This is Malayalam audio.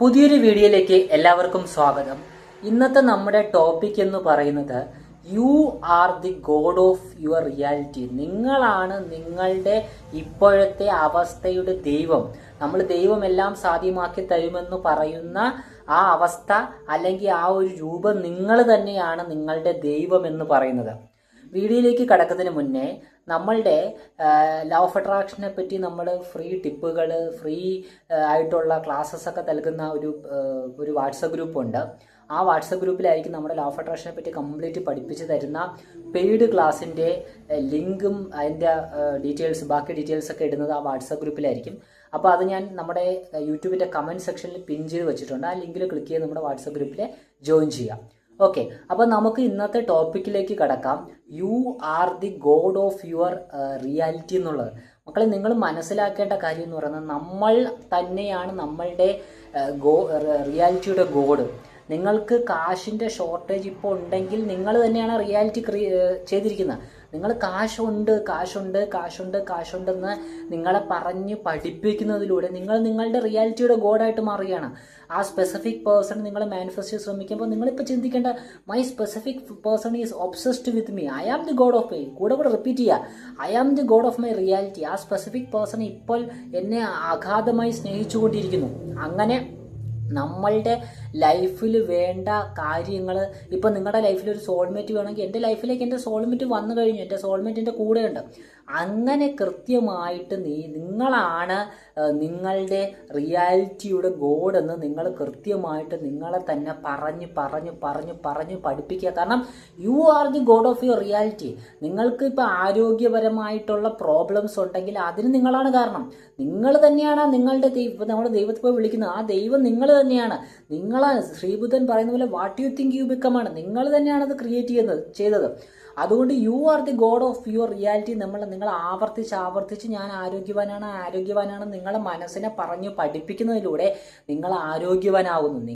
പുതിയൊരു വീഡിയോയിലേക്ക് എല്ലാവർക്കും സ്വാഗതം. ഇന്നത്തെ നമ്മുടെ ടോപ്പിക് എന്ന് പറയുന്നത് you are the god of your reality. നിങ്ങളാണ് നിങ്ങളുടെ ഇപ്പോഴത്തെ അവസ്ഥയുടെ ദൈവം. നമ്മൾ ദൈവം എല്ലാം സാധ്യമാക്കി തരുമെന്ന് പറയുന്ന ആ അവസ്ഥ അല്ലെങ്കിൽ ആ ഒരു രൂപം നിങ്ങൾ തന്നെയാണ് നിങ്ങളുടെ ദൈവം എന്ന് പറയുന്നത്. വീഡിയോയിലേക്ക് കടക്കുന്നതിന് മുന്നേ നമ്മളുടെ ലോ ഓഫ് അട്രാക്ഷനെ പറ്റി നമ്മൾ ഫ്രീ ടിപ്പുകൾ, ഫ്രീ ആയിട്ടുള്ള ക്ലാസ്സസ് ഒക്കെ നൽകുന്ന ഒരു വാട്സപ്പ് ഗ്രൂപ്പുണ്ട്. ആ വാട്സപ്പ് ഗ്രൂപ്പിലായിരിക്കും നമ്മുടെ ലോ ഓഫ് അട്രാക്ഷനെ പറ്റി കംപ്ലീറ്റ് പഠിപ്പിച്ച് തരുന്ന പെയ്ഡ് ക്ലാസ്സിൻ്റെ ലിങ്കും അതിൻ്റെ ബാക്കി ഡീറ്റെയിൽസ് ഒക്കെ ഇടുന്നത് ആ വാട്സപ്പ് ഗ്രൂപ്പിലായിരിക്കും. അപ്പോൾ അത് ഞാൻ നമ്മുടെ യൂട്യൂബിൻ്റെ കമൻറ്റ് സെക്ഷനിൽ പിൻ ചെയ്ത് വെച്ചിട്ടുണ്ട്. ആ ലിങ്കിൽ ക്ലിക്ക് ചെയ്ത് നമ്മുടെ വാട്സപ്പ് ഗ്രൂപ്പിൽ ജോയിൻ ചെയ്യാം. ഓക്കെ, അപ്പോൾ നമുക്ക് ഇന്നത്തെ ടോപ്പിക്കിലേക്ക് കടക്കാം. You are the god of your reality എന്നുള്ളത്. മക്കളെ, നിങ്ങൾ മനസ്സിലാക്കേണ്ട കാര്യം എന്ന് പറയുന്നത് നമ്മൾ തന്നെയാണ് നമ്മളുടെ റിയാലിറ്റിയുടെ ഗോഡ്. നിങ്ങൾക്ക് കാശിൻ്റെ ഷോർട്ടേജ് ഇപ്പോൾ ഉണ്ടെങ്കിൽ നിങ്ങൾ തന്നെയാണ് റിയാലിറ്റി ചെയ്തിരിക്കുന്നത്. നിങ്ങൾ കാശുണ്ടെന്ന് നിങ്ങളെ പറഞ്ഞ് പഠിപ്പിക്കുന്നതിലൂടെ നിങ്ങൾ നിങ്ങളുടെ റിയാലിറ്റിയുടെ ഗോഡായിട്ട് മാറുകയാണ്. ആ സ്പെസിഫിക് പേഴ്സൺ നിങ്ങൾ മാനിഫെസ്റ്റ് ചെയ്യാൻ ശ്രമിക്കുമ്പോൾ നിങ്ങളിപ്പോൾ ചിന്തിക്കേണ്ട, my specific person is obsessed with me, I am the god of my. കൂടെ റിപ്പീറ്റ് ചെയ്യുക, I am the god of my reality. ആ സ്പെസിഫിക് പേഴ്സൺ ഇപ്പോൾ എന്നെ അഗാധമായി സ്നേഹിച്ചുകൊണ്ടിരിക്കുന്നു. അങ്ങനെ നമ്മളുടെ ലൈഫിൽ വേണ്ട കാര്യങ്ങൾ, ഇപ്പം നിങ്ങളുടെ ലൈഫിൽ ഒരു സോൾമേറ്റ് വേണമെങ്കിൽ എൻ്റെ ലൈഫിലേക്ക് എൻ്റെ സോൾമേറ്റ് വന്നു കഴിഞ്ഞു, എൻ്റെ സോൾമേറ്റ് എൻ്റെ കൂടെയുണ്ട്. അങ്ങനെ കൃത്യമായിട്ട് നിങ്ങളാണ് നിങ്ങളുടെ റിയാലിറ്റിയുടെ ഗോഡെന്ന് നിങ്ങൾ കൃത്യമായിട്ട് നിങ്ങളെ തന്നെ പറഞ്ഞ് പഠിപ്പിക്കുക. കാരണം you are the god of your reality. നിങ്ങൾക്ക് ഇപ്പോൾ ആരോഗ്യപരമായിട്ടുള്ള പ്രോബ്ലംസ് ഉണ്ടെങ്കിൽ അതിന് നിങ്ങളാണ് കാരണം. നിങ്ങൾ തന്നെയാണ് നിങ്ങളുടെ നമ്മുടെ ദൈവത്തെ പോയി വിളിക്കുന്നത്. ആ ദൈവം നിങ്ങൾ തന്നെയാണ്. നിങ്ങളാണ് ശ്രീബുദ്ധൻ പറയുന്ന പോലെ what you think you become ആണ്. നിങ്ങൾ തന്നെയാണ് അത് ക്രിയേറ്റ് ചെയ്തത്. അതുകൊണ്ട് you are the god of your reality. നിങ്ങൾ ആവർത്തിച്ച് ഞാൻ ആരോഗ്യവാനാണ് നിങ്ങളെ മനസ്സിനെ പറഞ്ഞു പഠിപ്പിക്കുന്നതിലൂടെ നിങ്ങൾ ആരോഗ്യവാനാകുന്നു.